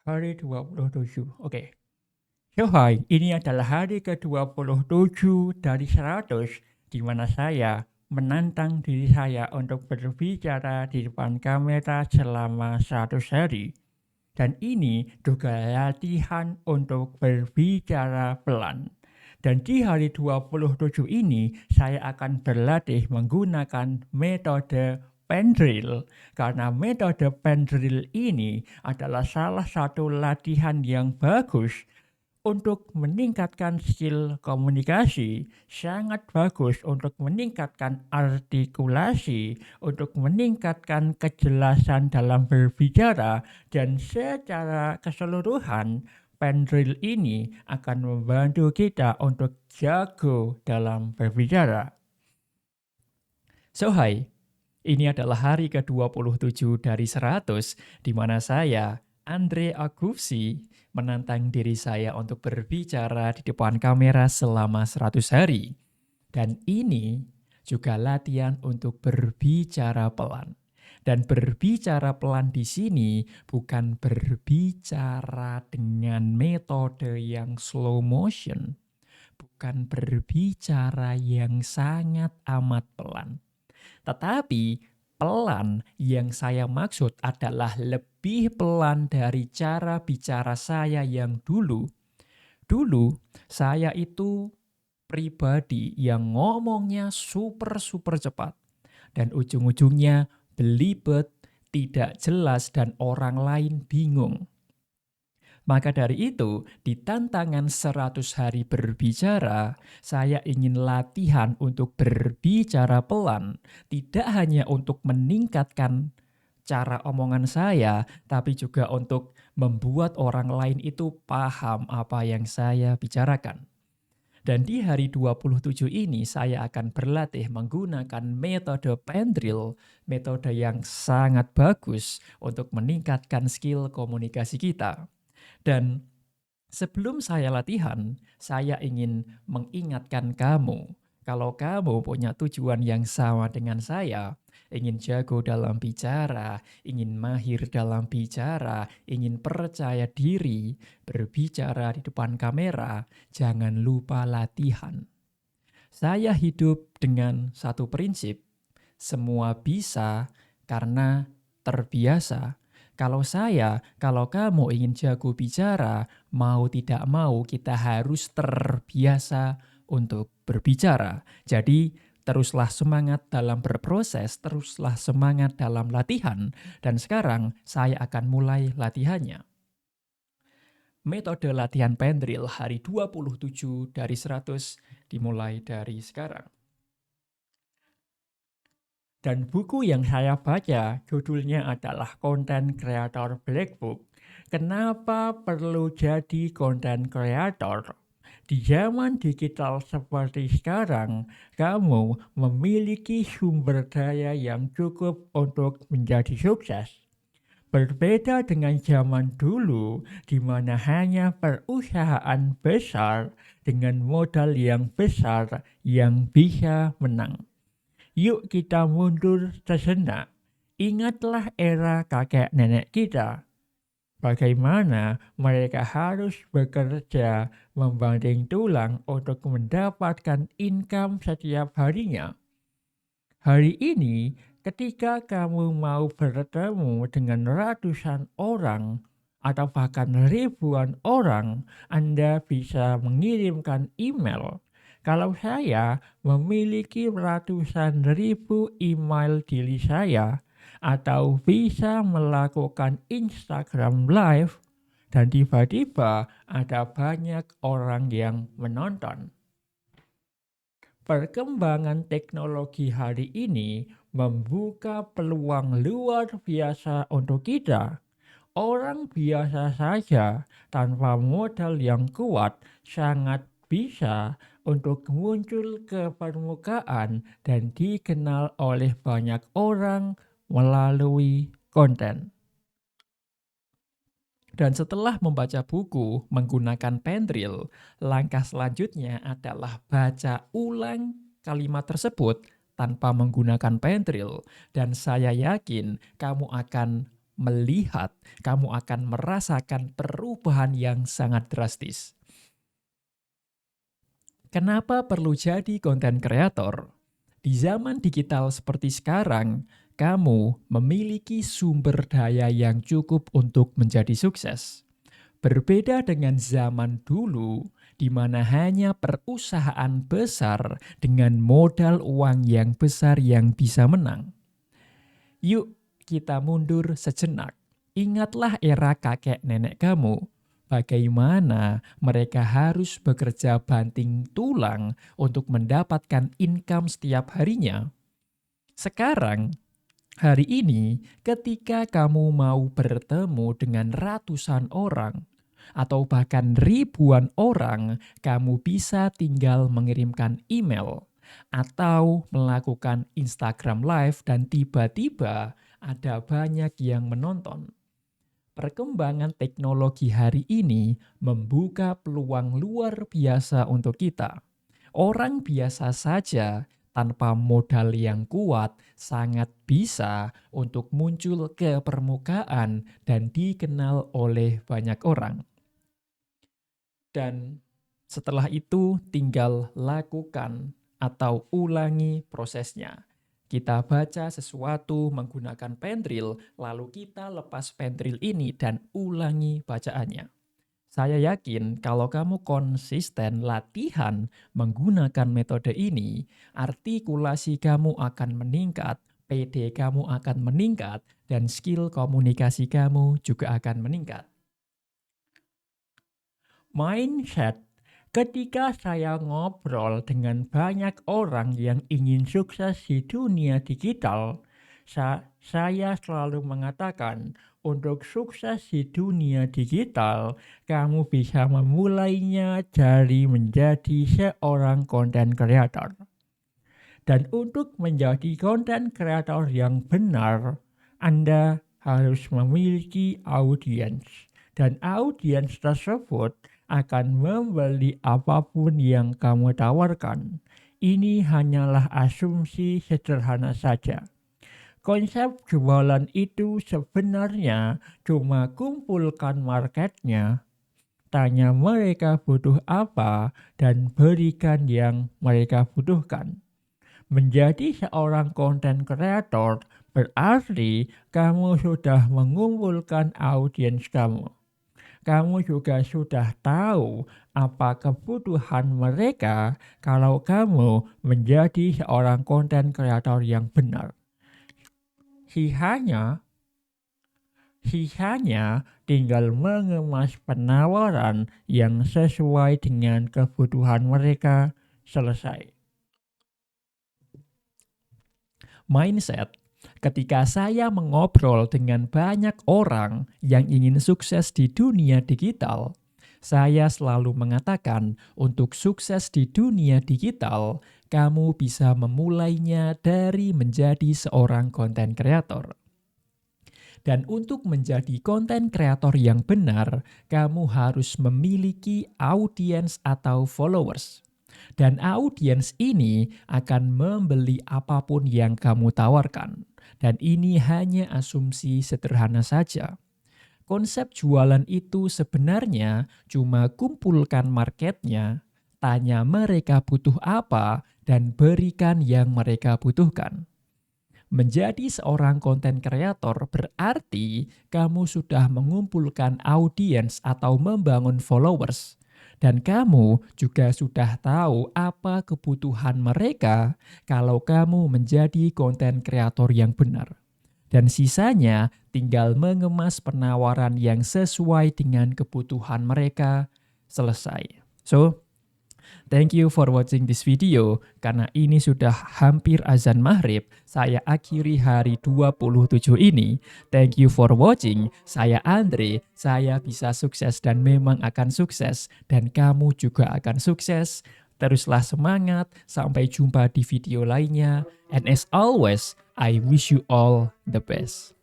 Hari 27. Oke. So, hai, ini adalah hari ke-27 dari 100 di mana saya menantang diri saya untuk berbicara di depan kamera selama 100 hari. Dan ini juga latihan untuk berbicara pelan. Dan di hari 27 ini saya akan berlatih menggunakan metode Pendrill. Karena metode Pendrill ini adalah salah satu latihan yang bagus untuk meningkatkan skill komunikasi, sangat bagus untuk meningkatkan artikulasi, untuk meningkatkan kejelasan dalam berbicara, dan secara keseluruhan Pendrill ini akan membantu kita untuk jago dalam berbicara. So, hai, ini adalah hari ke-27 dari 100 di mana saya, Andre Agufsi, menantang diri saya untuk berbicara di depan kamera selama 100 hari. Dan ini juga latihan untuk berbicara pelan. Dan berbicara pelan di sini bukan berbicara dengan metode yang slow motion, bukan berbicara yang sangat amat pelan. Tetapi pelan yang saya maksud adalah lebih pelan dari cara bicara saya yang dulu. Dulu saya itu pribadi yang ngomongnya super cepat. Dan ujung-ujungnya belibet, tidak jelas dan orang lain bingung. Maka dari itu, di tantangan 100 hari berbicara, saya ingin latihan untuk berbicara pelan, tidak hanya untuk meningkatkan cara omongan saya, tapi juga untuk membuat orang lain itu paham apa yang saya bicarakan. Dan di hari 27 ini saya akan berlatih menggunakan metode Pendrill, metode yang sangat bagus untuk meningkatkan skill komunikasi kita. Dan sebelum saya latihan, saya ingin mengingatkan kamu, kalau kamu punya tujuan yang sama dengan saya, ingin jago dalam bicara, ingin mahir dalam bicara, ingin percaya diri, berbicara di depan kamera, jangan lupa latihan. Saya hidup dengan satu prinsip, semua bisa karena terbiasa. Kalau kamu ingin jago bicara, mau tidak mau kita harus terbiasa untuk berbicara. Jadi teruslah semangat dalam berproses, teruslah semangat dalam latihan. Dan sekarang saya akan mulai latihannya. Metode latihan Pendrill hari 27 dari 100 dimulai dari sekarang. Dan buku yang saya baca judulnya adalah Content Creator Black Book. Kenapa perlu jadi content creator? Di zaman digital seperti sekarang, kamu memiliki sumber daya yang cukup untuk menjadi sukses. Berbeda dengan zaman dulu, di mana hanya perusahaan besar dengan modal yang besar yang bisa menang. Yuk kita mundur sejenak. Ingatlah era kakek nenek kita. Bagaimana mereka harus bekerja membanting tulang untuk mendapatkan income setiap harinya. Hari ini, ketika kamu mau bertemu dengan ratusan orang atau bahkan ribuan orang, Anda bisa mengirimkan email. Kalau saya memiliki ratusan ribu email diri saya, atau bisa melakukan Instagram Live, dan tiba-tiba ada banyak orang yang menonton. Perkembangan teknologi hari ini membuka peluang luar biasa untuk kita. Orang biasa saja tanpa modal yang kuat sangat bisa untuk muncul ke permukaan dan dikenal oleh banyak orang melalui konten. Dan setelah membaca buku menggunakan Pendrill, langkah selanjutnya adalah baca ulang kalimat tersebut tanpa menggunakan Pendrill. Dan saya yakin kamu akan melihat, kamu akan merasakan perubahan yang sangat drastis. Kenapa perlu jadi konten kreator? Di zaman digital seperti sekarang, kamu memiliki sumber daya yang cukup untuk menjadi sukses. Berbeda dengan zaman dulu, di mana hanya perusahaan besar dengan modal uang yang besar yang bisa menang. Yuk, kita mundur sejenak. Ingatlah era kakek nenek kamu. Bagaimana mereka harus bekerja banting tulang untuk mendapatkan income setiap harinya. Sekarang, hari ini, ketika kamu mau bertemu dengan ratusan orang, atau bahkan ribuan orang, kamu bisa tinggal mengirimkan email atau melakukan Instagram Live dan tiba-tiba ada banyak yang menonton. Perkembangan teknologi hari ini membuka peluang luar biasa untuk kita. Orang biasa saja tanpa modal yang kuat sangat bisa untuk muncul ke permukaan dan dikenal oleh banyak orang. Dan setelah itu tinggal lakukan atau ulangi prosesnya. Kita baca sesuatu menggunakan pendril, lalu kita lepas pendril ini dan ulangi bacaannya. Saya yakin kalau kamu konsisten latihan menggunakan metode ini, artikulasi kamu akan meningkat, PD kamu akan meningkat, dan skill komunikasi kamu juga akan meningkat. Mindset. Ketika saya ngobrol dengan banyak orang yang ingin sukses di dunia digital, saya selalu mengatakan, untuk sukses di dunia digital, kamu bisa memulainya dari menjadi seorang content creator. Dan untuk menjadi content creator yang benar, Anda harus memiliki audiens. Dan audiens tersebut akan membeli apapun yang kamu tawarkan. Ini hanyalah asumsi sederhana saja. Konsep jualan itu sebenarnya cuma kumpulkan marketnya, tanya mereka butuh apa, dan berikan yang mereka butuhkan. Menjadi seorang content creator berarti kamu sudah mengumpulkan audiens kamu. Kamu juga sudah tahu apa kebutuhan mereka kalau kamu menjadi seorang content creator yang benar. Sisanya tinggal mengemas penawaran yang sesuai dengan kebutuhan mereka. Selesai. Mindset. Ketika saya mengobrol dengan banyak orang yang ingin sukses di dunia digital, saya selalu mengatakan untuk sukses di dunia digital, kamu bisa memulainya dari menjadi seorang content creator. Dan untuk menjadi content creator yang benar, kamu harus memiliki audiens atau followers. Dan audiens ini akan membeli apapun yang kamu tawarkan. Dan ini hanya asumsi sederhana saja. Konsep jualan itu sebenarnya cuma kumpulkan marketnya, tanya mereka butuh apa, dan berikan yang mereka butuhkan. Menjadi seorang konten kreator berarti kamu sudah mengumpulkan audiens atau membangun followers. Dan kamu juga sudah tahu apa kebutuhan mereka kalau kamu menjadi konten kreator yang benar. Dan sisanya tinggal mengemas penawaran yang sesuai dengan kebutuhan mereka. Selesai. So, thank you for watching this video. Karena ini sudah hampir azan maghrib, saya akhiri hari 27 ini. Thank you for watching. Saya Andre, saya bisa sukses dan memang akan sukses. Dan kamu juga akan sukses. Teruslah semangat, sampai jumpa di video lainnya. And as always, I wish you all the best.